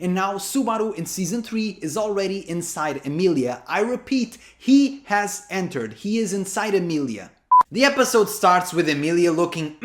And now Subaru in Season 3 is already inside EMILIA. I repeat, he has entered. He is inside EMILIA. The episode starts with EMILIA looking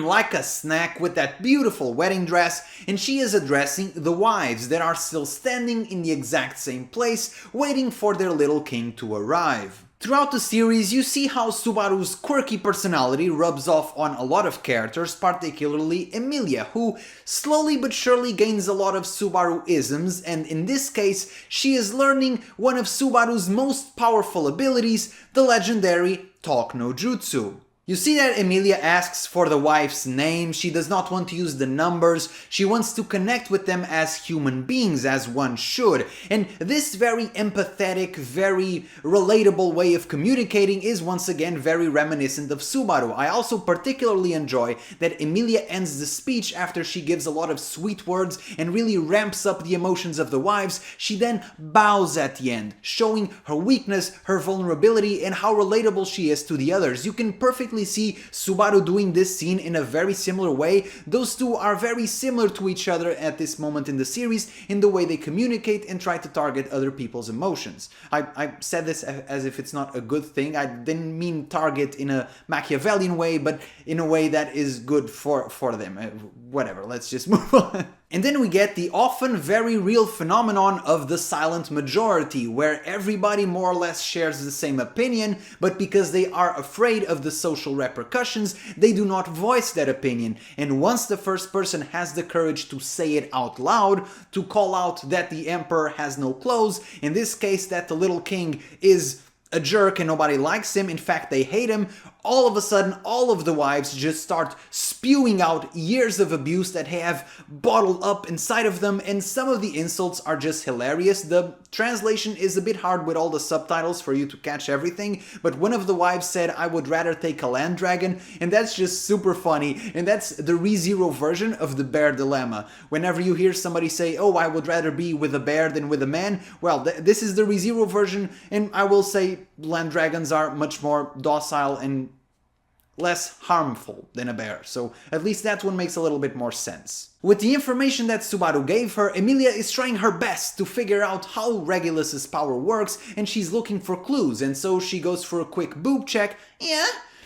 like a snack with that beautiful wedding dress, and she is addressing the wives that are still standing in the exact same place, waiting for their little king to arrive. Throughout the series, you see how Subaru's quirky personality rubs off on a lot of characters, particularly EMILIA, who slowly but surely gains a lot of Subaru-isms, and in this case, she is learning one of Subaru's most powerful abilities, the legendary Talk no Jutsu. You see that EMILIA asks for the wife's name, she does not want to use the numbers, she wants to connect with them as human beings, as one should. And this very empathetic, very relatable way of communicating is once again very reminiscent of Subaru. I also particularly enjoy that EMILIA ends the speech after she gives a lot of sweet words and really ramps up the emotions of the wives. She then bows at the end, showing her weakness, her vulnerability, and how relatable she is to the others. You can perfectly see Subaru doing this scene in a very similar way. Those two are very similar to each other at this moment in the series in the way they communicate and try to target other people's emotions. I said this as if it's not a good thing. I didn't mean target in a Machiavellian way, but in a way that is good for them. Whatever, let's just move on. And then we get the often very real phenomenon of the silent majority, where everybody more or less shares the same opinion, but because they are afraid of the social repercussions, they do not voice that opinion. And once the first person has the courage to say it out loud, to call out that the emperor has no clothes, in this case that the little king is a jerk and nobody likes him, in fact they hate him, all of a sudden all of the wives just start spewing out years of abuse that they have bottled up inside of them, and some of the insults are just hilarious. The translation is a bit hard with all the subtitles for you to catch everything, but one of the wives said, "I would rather take a land dragon," and that's just super funny, and that's the Rezero version of the bear dilemma. Whenever you hear somebody say, "Oh, I would rather be with a bear than with a man," well, this is the Rezero version, and I will say land dragons are much more docile and less harmful than a bear, so at least that one makes a little bit more sense. With the information that Subaru gave her, EMILIA is trying her best to figure out how Regulus's power works, and she's looking for clues, and so she goes for a quick boob check,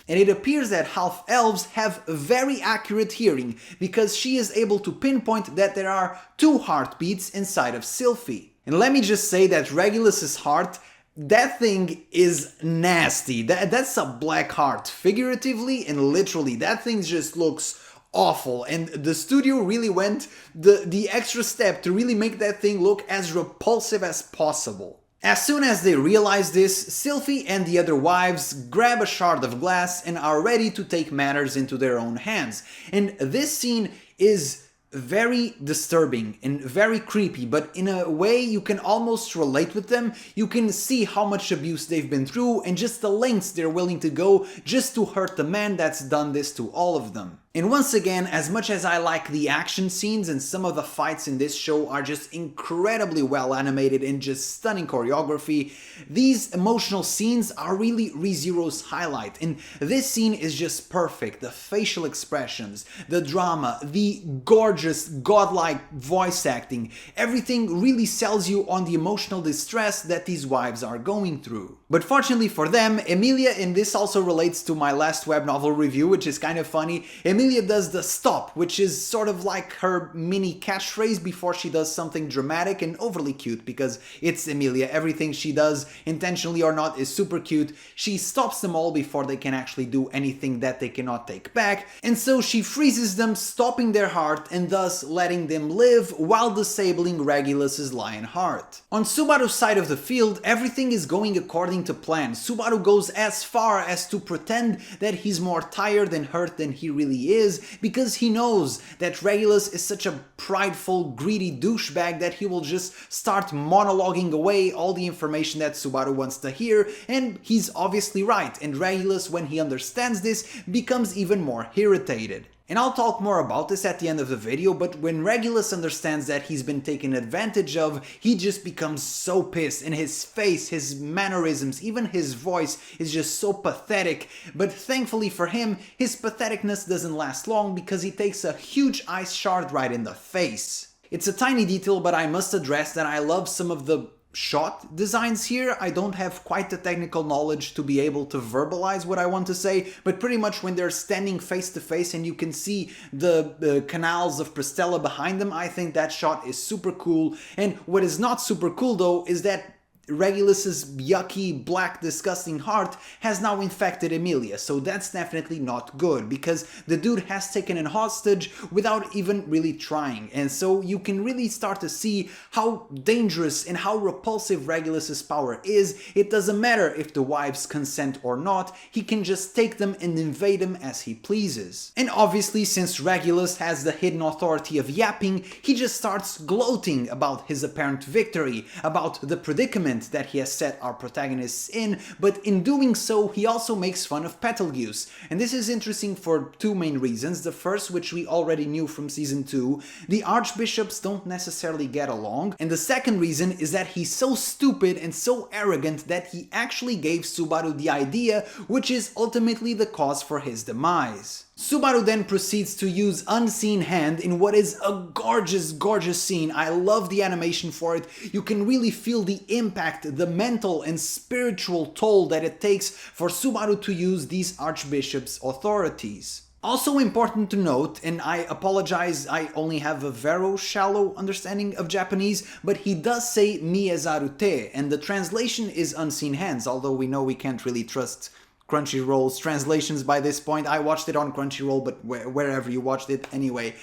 and it appears that half-elves have very accurate hearing, because she is able to pinpoint that there are 2 heartbeats inside of Sylphie. And let me just say that Regulus's heart, that thing is nasty. That's a black heart, figuratively and literally. That thing just looks awful, and the studio really went the extra step to really make that thing look as repulsive as possible. As soon as they realize this, Sylphie and the other wives grab a shard of glass and are ready to take matters into their own hands. And this scene is very disturbing and very creepy, but in a way you can almost relate with them. You can see how much abuse they've been through and just the lengths they're willing to go just to hurt the man that's done this to all of them. And once again, as much as I like the action scenes, and some of the fights in this show are just incredibly well animated and just stunning choreography, these emotional scenes are really Rezero's highlight. And this scene is just perfect. The facial expressions, the drama, the gorgeous, godlike voice acting, everything really sells you on the emotional distress that these wives are going through. But fortunately for them, EMILIA, and this also relates to my last web novel review, which is kind of funny, EMILIA does the stop, which is sort of like her mini catchphrase before she does something dramatic and overly cute, because it's EMILIA. Everything she does, intentionally or not, is super cute. She stops them all before they can actually do anything that they cannot take back, and so she freezes them, stopping their heart and thus letting them live while disabling Regulus's lion heart. On Subaru's side of the field, everything is going according to plan. Subaru goes as far as to pretend that he's more tired and hurt than he really is, because he knows that Regulus is such a prideful, greedy douchebag that he will just start monologuing away all the information that Subaru wants to hear, and he's obviously right, and Regulus, when he understands this, becomes even more irritated. And I'll talk more about this at the end of the video, but when Regulus understands that he's been taken advantage of, he just becomes so pissed, and his face, his mannerisms, even his voice is just so pathetic. But thankfully for him, his patheticness doesn't last long, because he takes a huge ice shard right in the face. It's a tiny detail, but I must address that I love some of the shot designs here. I don't have quite the technical knowledge to be able to verbalize what I want to say, but pretty much when they're standing face to face and you can see the canals of Pristella behind them, I think that shot is super cool. And what is not super cool though is that Regulus's yucky, black, disgusting heart has now infected Emilia, so that's definitely not good, because the dude has taken an hostage without even really trying, and so you can really start to see how dangerous and how repulsive Regulus's power is. It doesn't matter if the wives consent or not, he can just take them and invade them as he pleases. And obviously, since Regulus has the hidden authority of yapping, he just starts gloating about his apparent victory, about the predicament that he has set our protagonists in, but in doing so he also makes fun of Betelgeuse. And this is interesting for two main reasons. The first, which we already knew from season 2, the archbishops don't necessarily get along, and the second reason is that he's so stupid and so arrogant that he actually gave Subaru the idea, which is ultimately the cause for his demise. Subaru then proceeds to use Unseen Hand in what is a gorgeous scene. I love the animation for it. You can really feel the impact, the mental and spiritual toll that it takes for Subaru to use these archbishops' authorities. Also important to note, and I apologize, I only have a very shallow understanding of Japanese, but he does say Miezarute, and the translation is Unseen Hands, although we know we can't really trust Crunchyroll's translations by this point. I watched it on Crunchyroll, but wherever you watched it anyway.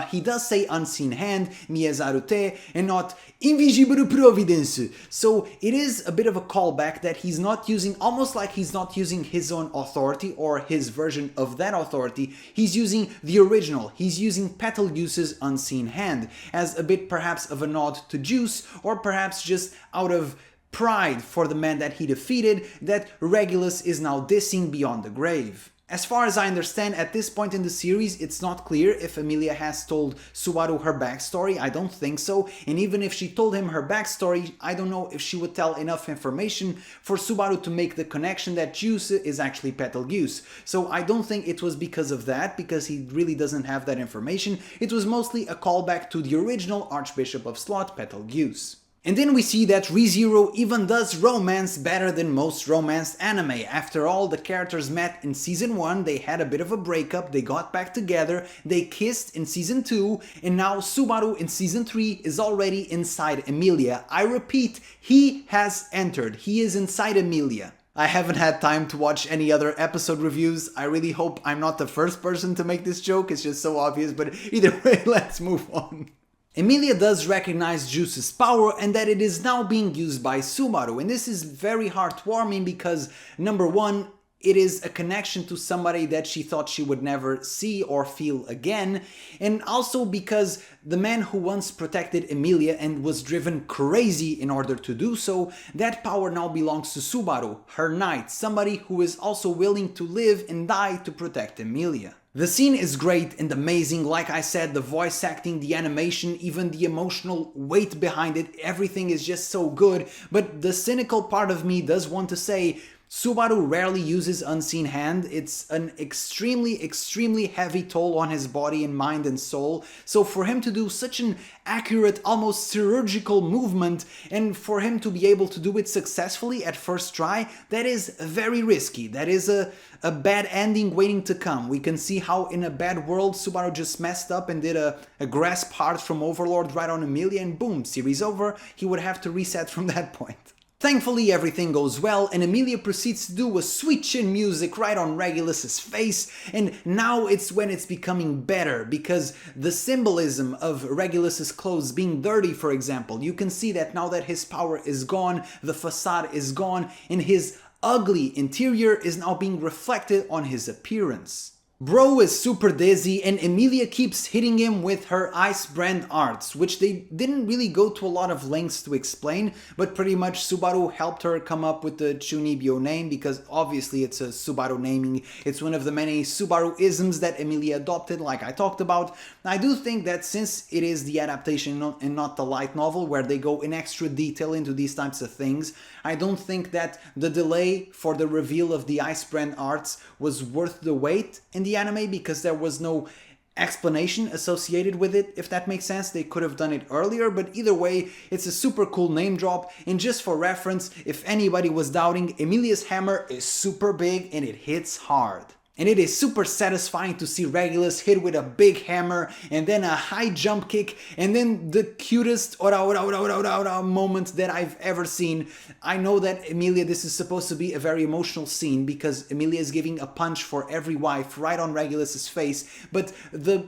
He does say Unseen Hand, Miezarute, and not Invisible Providence. So it is a bit of a callback that he's not using, almost like he's not using his own authority or his version of that authority. He's using the original. He's using Betelgeuse's Unseen Hand as a bit perhaps of a nod to Zeus, or perhaps just out of pride for the man that he defeated, that Regulus is now dissing beyond the grave. As far as I understand, at this point in the series, it's not clear if Emilia has told Subaru her backstory. I don't think so. And even if she told him her backstory, I don't know if she would tell enough information for Subaru to make the connection that Zeus is actually Betelgeuse. So I don't think it was because of that, because he really doesn't have that information. It was mostly a callback to the original Archbishop of Slot, Betelgeuse. And then we see that Rezero even does romance better than most romanced anime. After all, the characters met in season 1, they had a bit of a breakup, they got back together, they kissed in season 2, and now Subaru in season 3 is already inside Emilia. I repeat, he has entered, he is inside Emilia. I haven't had time to watch any other episode reviews. I really hope I'm not the first person to make this joke, it's just so obvious, but either way, let's move on. Emilia does recognize Zeus's power and that it is now being used by Subaru, and this is very heartwarming because, number one, it is a connection to somebody that she thought she would never see or feel again, and also because the man who once protected Emilia and was driven crazy in order to do so, that power now belongs to Subaru, her knight, somebody who is also willing to live and die to protect Emilia. The scene is great and amazing, like I said, the voice acting, the animation, even the emotional weight behind it, everything is just so good, but the cynical part of me does want to say, Subaru rarely uses Unseen Hand. It's an extremely heavy toll on his body and mind and soul. So for him to do such an accurate, almost chirurgical movement, and for him to be able to do it successfully at first try, that is very risky. That is a bad ending waiting to come. We can see how in a bad world Subaru just messed up and did a grasp heart from Overlord right on Emilia, and boom, series over. He would have to reset from that point. Thankfully everything goes well and Emilia proceeds to do a sweet chin music right on Regulus's face, and now it's when it's becoming better, because the symbolism of Regulus's clothes being dirty, for example, you can see that now that his power is gone, the facade is gone, and his ugly interior is now being reflected on his appearance. Bro is super dizzy and Emilia keeps hitting him with her ice brand arts, which they didn't really go to a lot of lengths to explain, but pretty much Subaru helped her come up with the Chunibyo name, because obviously it's a Subaru naming. It's one of the many Subaru-isms that Emilia adopted, like I talked about. I do think that since it is the adaptation and not the light novel where they go in extra detail into these types of things, I don't think that the delay for the reveal of the ice brand arts was worth the wait in the anime, because there was no explanation associated with it, if that makes sense. They could have done it earlier, but either way, it's a super cool name drop. And just for reference, if anybody was doubting, Emilia's hammer is super big and it hits hard. And it is super satisfying to see Regulus hit with a big hammer and then a high jump kick and then the cutest ora ora ora ora ora ora moment that I've ever seen. I know that Emilia, this is supposed to be a very emotional scene because Emilia is giving a punch for every wife right on Regulus's face, but the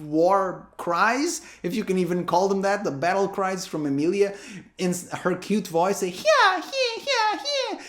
war cries, if you can even call them that, the battle cries from Emilia in her cute voice, say yeah, yeah, yeah, yeah.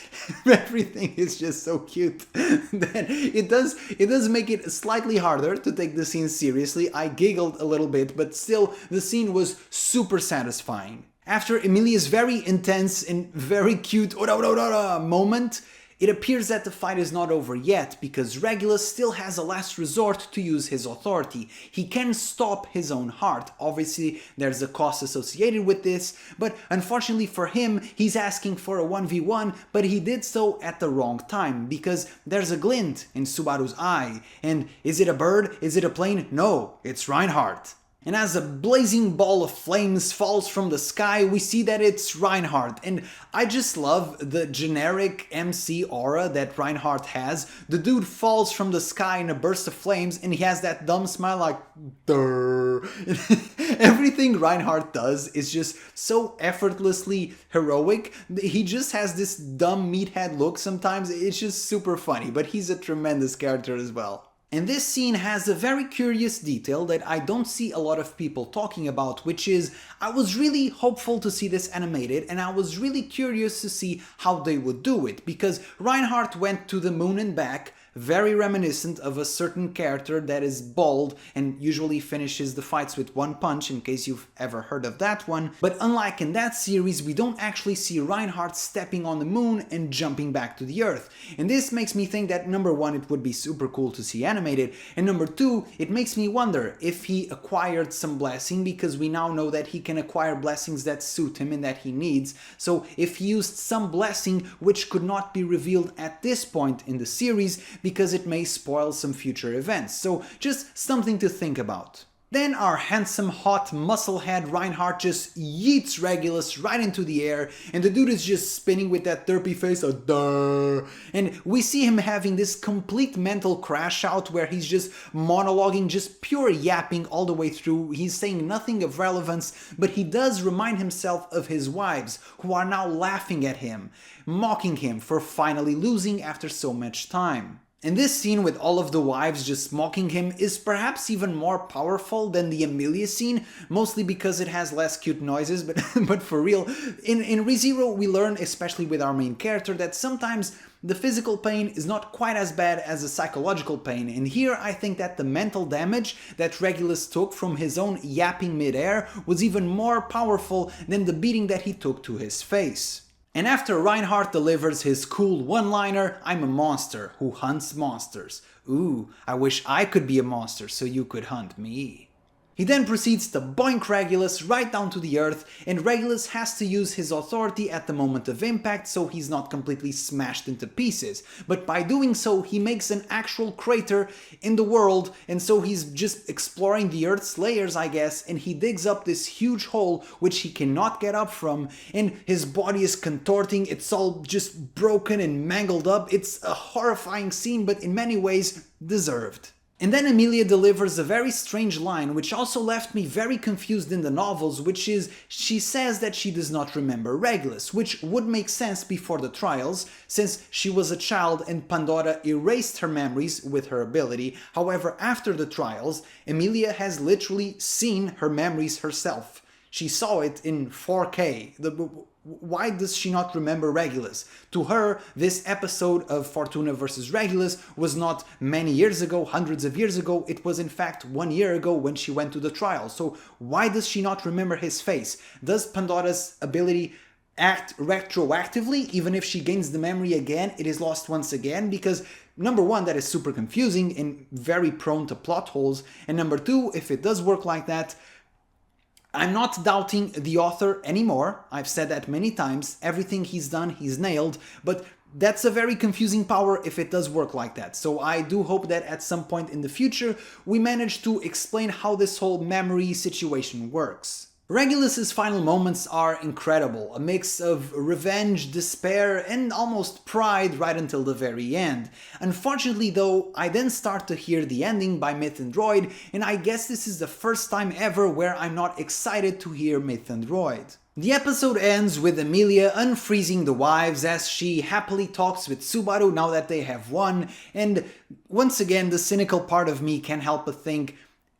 Everything is just so cute that it does make it slightly harder to take the scene seriously. I giggled a little bit, but still the scene was super satisfying. After Emilia's very intense and very cute moment, it appears that the fight is not over yet because Regulus still has a last resort to use his authority. He can stop his own heart. Obviously, there's a cost associated with this, but unfortunately for him, he's asking for a 1v1, but he did so at the wrong time because there's a glint in Subaru's eye. And is it a bird? Is it a plane? No, it's Reinhardt. And as a blazing ball of flames falls from the sky, we see that it's Reinhardt. And I just love the generic MC aura that Reinhardt has. The dude falls from the sky in a burst of flames and he has that dumb smile like, durr. Everything Reinhardt does is just so effortlessly heroic. He just has this dumb meathead look sometimes. It's just super funny, but he's a tremendous character as well. And this scene has a very curious detail that I don't see a lot of people talking about, which is I was really hopeful to see this animated and I was really curious to see how they would do it, because Reinhardt went to the moon and back, very reminiscent of a certain character that is bald and usually finishes the fights with one punch, in case you've ever heard of that one. But unlike in that series, we don't actually see Reinhardt stepping on the moon and jumping back to the earth. And this makes me think that number one, it would be super cool to see animated, and number two, it makes me wonder if he acquired some blessing, because we now know that he can acquire blessings that suit him and that he needs. So if he used some blessing which could not be revealed at this point in the series, because it may spoil some future events. So just something to think about. Then our handsome, hot, musclehead Reinhardt just yeets Regulus right into the air, and the dude is just spinning with that derpy face of duh. And we see him having this complete mental crash out where he's just monologuing, just pure yapping all the way through. He's saying nothing of relevance, but he does remind himself of his wives, who are now laughing at him, mocking him for finally losing after so much time. And this scene with all of the wives just mocking him is perhaps even more powerful than the Emilia scene, mostly because it has less cute noises, but for real, in Rezero we learn, especially with our main character, that sometimes the physical pain is not quite as bad as the psychological pain, and here I think that the mental damage that Regulus took from his own yapping midair was even more powerful than the beating that he took to his face. And after Reinhardt delivers his cool one-liner, "I'm a monster who hunts monsters. Ooh, I wish I could be a monster so you could hunt me." He then proceeds to boink Regulus right down to the earth, and Regulus has to use his authority at the moment of impact so he's not completely smashed into pieces. But by doing so, he makes an actual crater in the world, and so he's just exploring the earth's layers, I guess, and he digs up this huge hole which he cannot get up from, and his body is contorting, it's all just broken and mangled up. It's a horrifying scene, but in many ways deserved. And then Emilia delivers a very strange line, which also left me very confused in the novels, which is, she says that she does not remember Regulus, which would make sense before the trials, since she was a child and Pandora erased her memories with her ability. However, after the trials, Emilia has literally seen her memories herself. She saw it in 4K. Why does she not remember Regulus? To her, this episode of Fortuna vs. Regulus was not many years ago, hundreds of years ago. It was in fact 1 year ago when she went to the trial. So why does she not remember his face? Does Pandora's ability act retroactively? Even if she gains the memory again, it is lost once again? Because number one, that is super confusing and very prone to plot holes. And number two, if it does work like that, I'm not doubting the author anymore. I've said that many times. Everything he's done, he's nailed. But that's a very confusing power if it does work like that. So I do hope that at some point in the future we manage to explain how this whole memory situation works. Regulus's final moments are incredible, a mix of revenge, despair, and almost pride right until the very end. Unfortunately though, I then start to hear the ending by Myth and Droid, and I guess this is the first time ever where I'm not excited to hear Myth and Droid. The episode ends with EMILIA unfreezing the wives as she happily talks with Subaru now that they have won, and once again the cynical part of me can't help but think,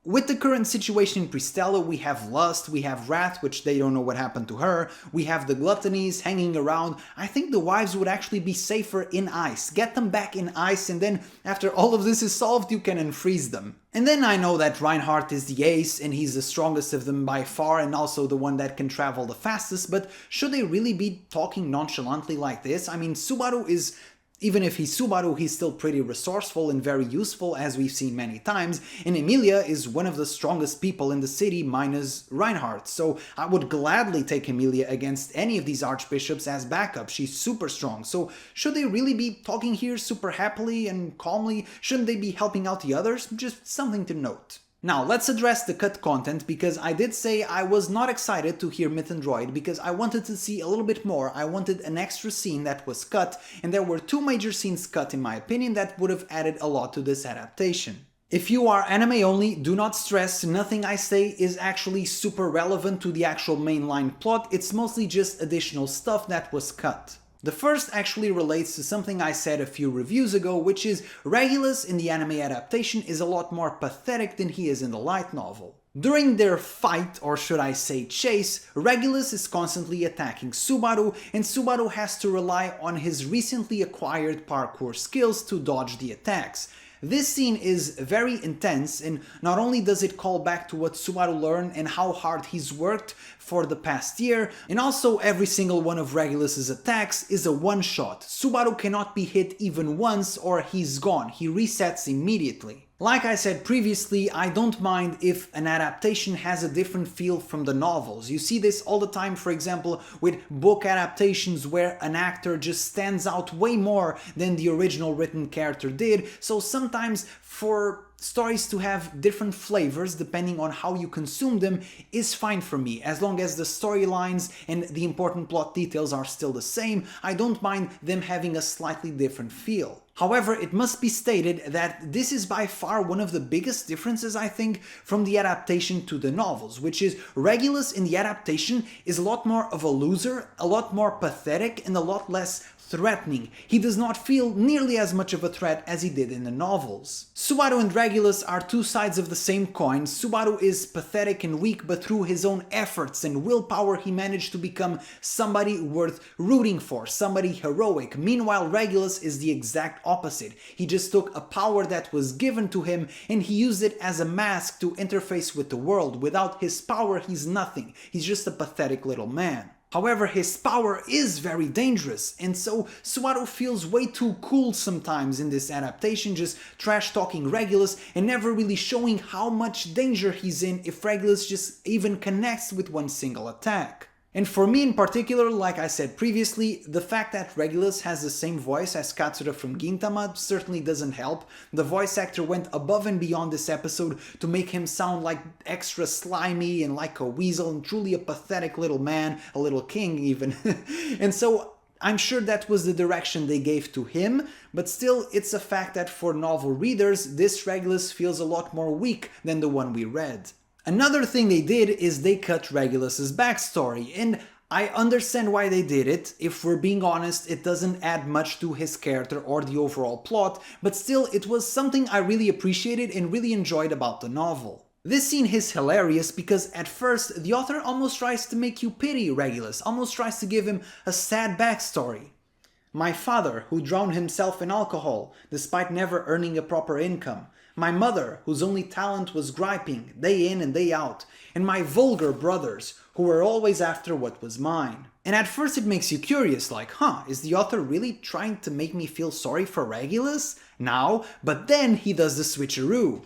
with the current situation in Pristella, we have lust, we have wrath, which they don't know what happened to her, we have the gluttonies hanging around. I think the wives would actually be safer in ice. Get them back in ice, and then after all of this is solved, you can unfreeze them. And then I know that Reinhardt is the ace, and he's the strongest of them by far, and also the one that can travel the fastest, but should they really be talking nonchalantly like this? I mean, Subaru is... Even if he's Subaru, he's still pretty resourceful and very useful, as we've seen many times, and EMILIA is one of the strongest people in the city minus Reinhardt, so I would gladly take EMILIA against any of these archbishops as backup. She's super strong, so should they really be talking here super happily and calmly? Shouldn't they be helping out the others? Just something to note. Now, let's address the cut content, because I did say I was not excited to hear Myth and Droid because I wanted to see a little bit more. I wanted an extra scene that was cut, and there were two major scenes cut in my opinion that would have added a lot to this adaptation. If you are anime only, do not stress, nothing I say is actually super relevant to the actual mainline plot, it's mostly just additional stuff that was cut. The first actually relates to something I said a few reviews ago, which is Regulus in the anime adaptation is a lot more pathetic than he is in the light novel. During their fight, or should I say chase, Regulus is constantly attacking Subaru, and Subaru has to rely on his recently acquired parkour skills to dodge the attacks. This scene is very intense, and not only does it call back to what Subaru learned and how hard he's worked for the past year, and also every single one of Regulus's attacks is a one-shot. Subaru cannot be hit even once or he's gone, he resets immediately. Like I said previously, I don't mind if an adaptation has a different feel from the novels. You see this all the time, for example, with book adaptations where an actor just stands out way more than the original written character did, so sometimes for stories to have different flavors depending on how you consume them is fine for me. As long as the storylines and the important plot details are still the same, I don't mind them having a slightly different feel. However, it must be stated that this is by far one of the biggest differences, I think, from the adaptation to the novels, which is Regulus in the adaptation is a lot more of a loser, a lot more pathetic, and a lot less threatening. He does not feel nearly as much of a threat as he did in the novels. Subaru and Regulus are two sides of the same coin. Subaru is pathetic and weak, but through his own efforts and willpower he managed to become somebody worth rooting for, somebody heroic. Meanwhile, Regulus is the exact opposite. He just took a power that was given to him and he used it as a mask to interface with the world. Without his power, he's nothing. He's just a pathetic little man. However, his power is very dangerous, and so Subaru feels way too cool sometimes in this adaptation, just trash-talking Regulus and never really showing how much danger he's in if Regulus just even connects with one single attack. And for me in particular, like I said previously, the fact that Regulus has the same voice as Katsura from Gintama certainly doesn't help. The voice actor went above and beyond this episode to make him sound like extra slimy and like a weasel and truly a pathetic little man, a little king even. And so I'm sure that was the direction they gave to him, but still it's a fact that for novel readers, this Regulus feels a lot more weak than the one we read. Another thing they did is they cut Regulus's backstory, and I understand why they did it. If we're being honest, it doesn't add much to his character or the overall plot, but still it was something I really appreciated and really enjoyed about the novel. This scene is hilarious because at first the author almost tries to make you pity Regulus, almost tries to give him a sad backstory. My father, who drowned himself in alcohol, despite never earning a proper income. My mother, whose only talent was griping, day in and day out. And my vulgar brothers, who were always after what was mine. And at first it makes you curious, like, is the author really trying to make me feel sorry for Regulus? Now, but then he does the switcheroo.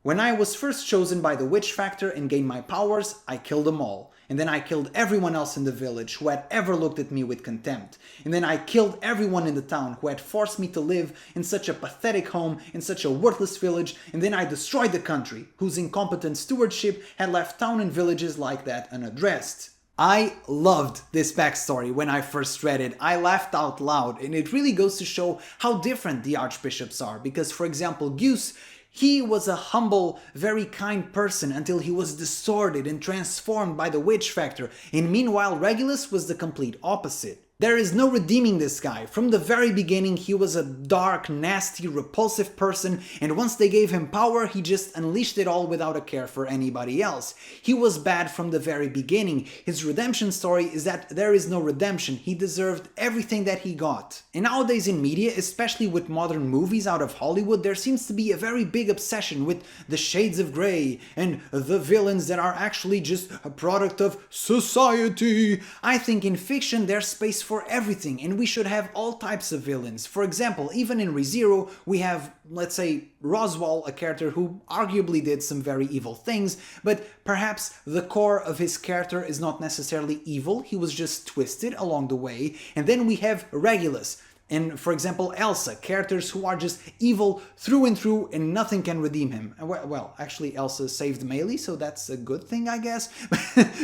When I was first chosen by the Witch Factor and gained my powers, I killed them all. and then I killed everyone else in the village who had ever looked at me with contempt, and then I killed everyone in the town who had forced me to live in such a pathetic home, in such a worthless village, and then I destroyed the country, whose incompetent stewardship had left town and villages like that unaddressed. I loved this backstory when I first read it. I laughed out loud, and it really goes to show how different the archbishops are, because for example, Gus, he was a humble, very kind person until he was distorted and transformed by the witch factor, and meanwhile Regulus was the complete opposite. There is no redeeming this guy. From the very beginning, he was a dark, nasty, repulsive person, and once they gave him power, he just unleashed it all without a care for anybody else. He was bad from the very beginning. His redemption story is that there is no redemption. He deserved everything that he got. And nowadays in media, especially with modern movies out of Hollywood, there seems to be a very big obsession with the shades of grey and the villains that are actually just a product of society. I think in fiction there's space for everything, and we should have all types of villains. For example, even in Rezero, we have, let's say, Roswell, a character who arguably did some very evil things, but perhaps the core of his character is not necessarily evil, he was just twisted along the way. And then we have Regulus, and for example Elsa, characters who are just evil through and through and nothing can redeem him. Well, actually Elsa saved Melee, so that's a good thing, I guess.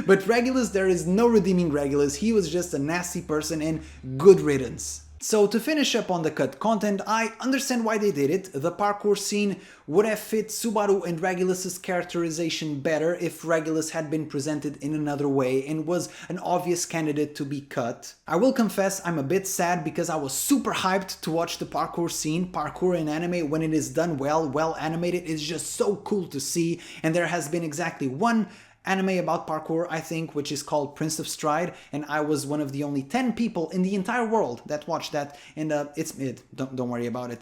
But Regulus, there is no redeeming Regulus, he was just a nasty person, and good riddance. So to finish up on the cut content, I understand why they did it. The parkour scene would have fit Subaru and Regulus's characterization better if Regulus had been presented in another way and was an obvious candidate to be cut. I will confess I'm a bit sad because I was super hyped to watch the parkour scene. Parkour in anime, when it is done well animated, is just so cool to see, and there has been exactly one anime about parkour, I think, which is called Prince of Stride, and I was one of the only 10 people in the entire world that watched that, and it's mid, don't worry about it.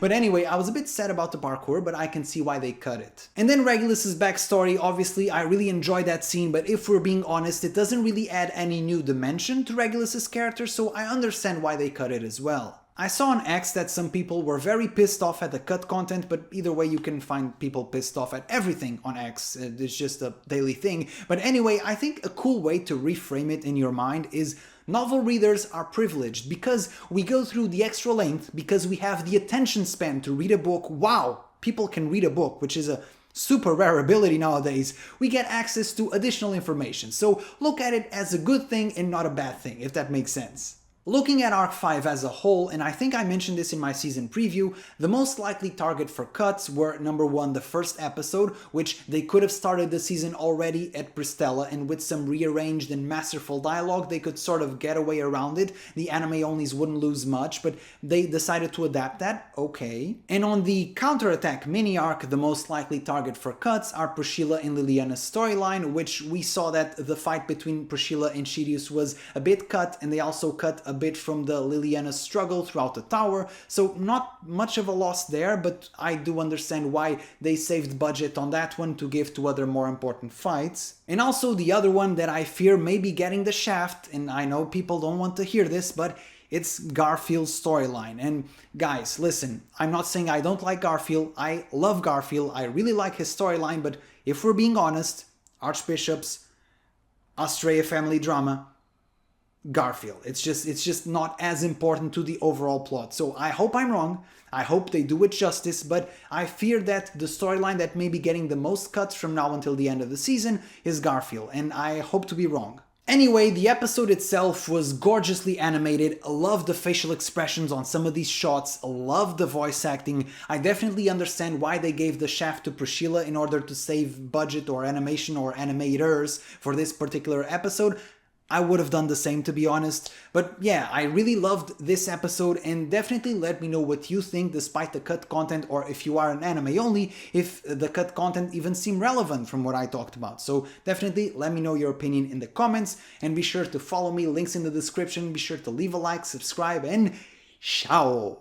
But anyway, I was a bit sad about the parkour, but I can see why they cut it. And then Regulus's backstory, obviously I really enjoyed that scene, but if we're being honest, it doesn't really add any new dimension to Regulus's character, so I understand why they cut it as well. I saw on X that some people were very pissed off at the cut content, but either way you can find people pissed off at everything on X, it's just a daily thing. But anyway, I think a cool way to reframe it in your mind is novel readers are privileged because we go through the extra length, because we have the attention span to read a book. Wow, people can read a book, which is a super rare ability nowadays. We get access to additional information, so look at it as a good thing and not a bad thing, if that makes sense. Looking at Arc 5 as a whole, and I think I mentioned this in my season preview, the most likely target for cuts were number 1, the first episode, which they could have started the season already at Pristella, and with some rearranged and masterful dialogue they could sort of get away around it. The anime onlys wouldn't lose much, but they decided to adapt that, okay. And on the counterattack mini arc, the most likely target for cuts are Priscilla and Liliana's storyline, which we saw that the fight between Priscilla and Shirius was a bit cut, and they also cut a bit from the Liliana struggle throughout the tower, so not much of a loss there, but I do understand why they saved budget on that one to give to other more important fights. And also the other one that I fear may be getting the shaft, and I know people don't want to hear this, but it's Garfield's storyline. And guys, listen, I'm not saying I don't like Garfield, I love Garfield, I really like his storyline, but if we're being honest, Archbishops, Australia family drama, Garfield. It's just not as important to the overall plot. So I hope I'm wrong. I hope they do it justice, but I fear that the storyline that may be getting the most cuts from now until the end of the season is Garfield, and I hope to be wrong. Anyway, the episode itself was gorgeously animated. I love the facial expressions on some of these shots, I love the voice acting. I definitely understand why they gave the shaft to Priscilla in order to save budget or animation or animators for this particular episode. I would have done the same, to be honest. But yeah, I really loved this episode, and definitely let me know what you think despite the cut content, or if you are an anime only, if the cut content even seemed relevant from what I talked about. So definitely let me know your opinion in the comments, and be sure to follow me, links in the description, be sure to leave a like, subscribe, and ciao!